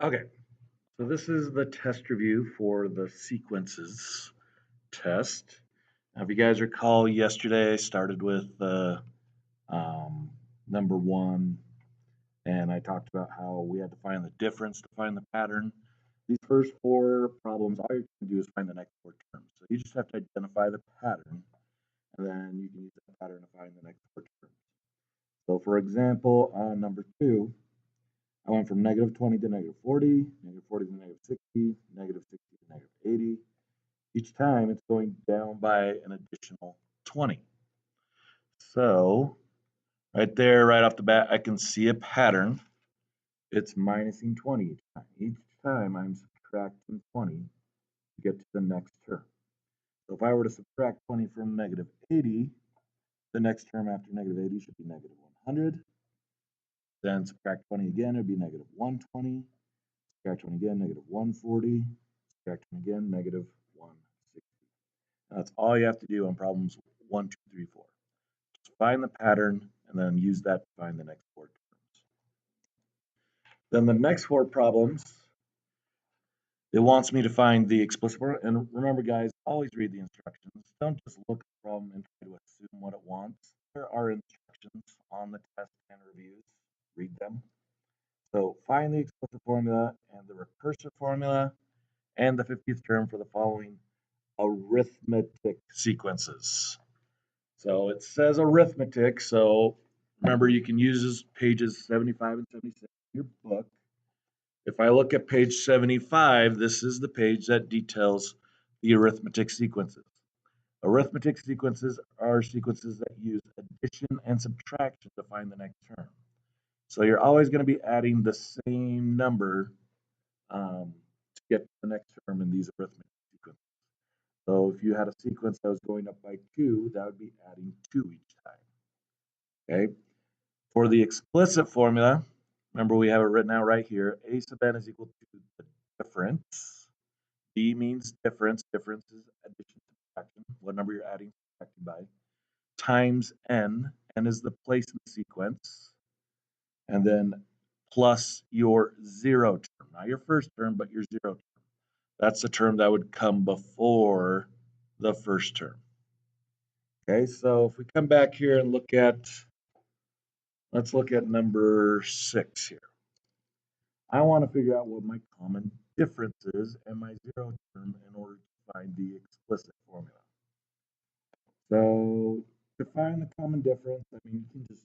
Okay, so this is the test review for the sequences test. Now, if you guys recall, yesterday I started with um, number one, and I talked about how we had to find the difference to find the pattern. These first four problems, all you can do is find the next four terms. So you just have to identify the pattern, and then you can use that pattern to find the next four terms. So for example, on number two, I went from negative 20 to negative 40, negative 40 to negative 60, negative 60 to negative 80. Each time it's going down by an additional 20. So right there, right off the bat, I can see a pattern. It's minusing 20 each time. Each time I'm subtracting 20 to get to the next term. So if I were to subtract 20 from negative 80, the next term after negative 80 should be negative 100. Then subtract 20 again, it would be negative 120. Subtract 20 again, negative 140. Subtract 20 again, negative 160. That's all you have to do on problems 1, 2, 3, 4. Just find the pattern and then use that to find the next four terms. Then the next four problems, it wants me to find the explicit form. And remember, guys, always read the instructions. Don't just look at the problem and try to assume what it wants. There are instructions on the test and reviews. Read them. So find the explicit formula and the recursive formula and the 50th term for the following arithmetic sequences. So it says arithmetic, so remember you can use pages 75 and 76 in your book. If I look at page 75, this is the page that details the arithmetic sequences. Arithmetic sequences are sequences that use addition and subtraction to find the next term. So you're always going to be adding the same number to get the next term in these arithmetic sequences. So if you had a sequence that was going up by 2, that would be adding 2 each time. Okay. For the explicit formula, remember we have it written out right here. A sub n is equal to the difference. D means difference. Difference is addition, subtraction. What number you're adding, subtracting by. Times n. N is the place in the sequence. And then plus your zero term. Not your first term, but your zero term. That's the term that would come before the first term. Okay, so if we come back here and let's look at number 6 here. I want to figure out what my common difference is and my zero term in order to find the explicit formula. So to find the common difference, I mean, you can just,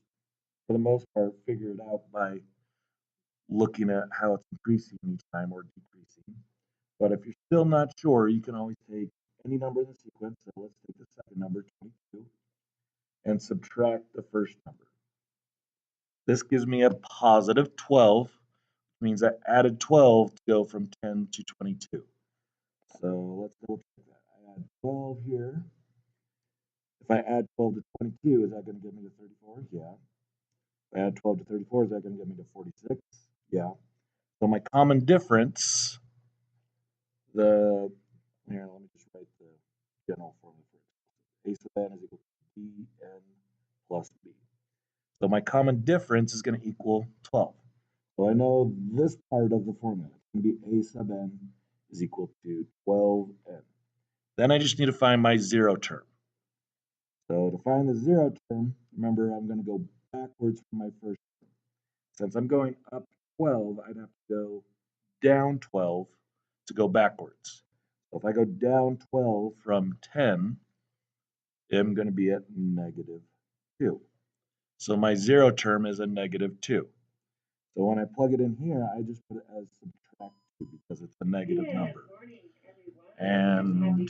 for the most part, figure it out by looking at how it's increasing each time or decreasing. But if you're still not sure, you can always take any number in the sequence. So let's take the second number, 22, and subtract the first number. This gives me a positive 12, which means I added 12 to go from 10 to 22. So let's double check that. I add 12 here. If I add 12 to 22, is that going to get me to 34? Yeah. If I add 12 to 34, is that going to get me to 46? Yeah. So my common difference, here, let me just write the general formula for it. A sub n is equal to dn plus b. So my common difference is going to equal 12. So I know this part of the formula. It's going to be a sub n is equal to 12n. Then I just need to find my zero term. So to find the zero term, remember I'm going to go backwards from my first term. Since I'm going up 12, I'd have to go down 12 to go backwards. So if I go down 12 from 10, I'm going to be at negative 2. So my zero term is a negative 2. So when I plug it in here, I just put it as subtract 2 because it's a negative number. And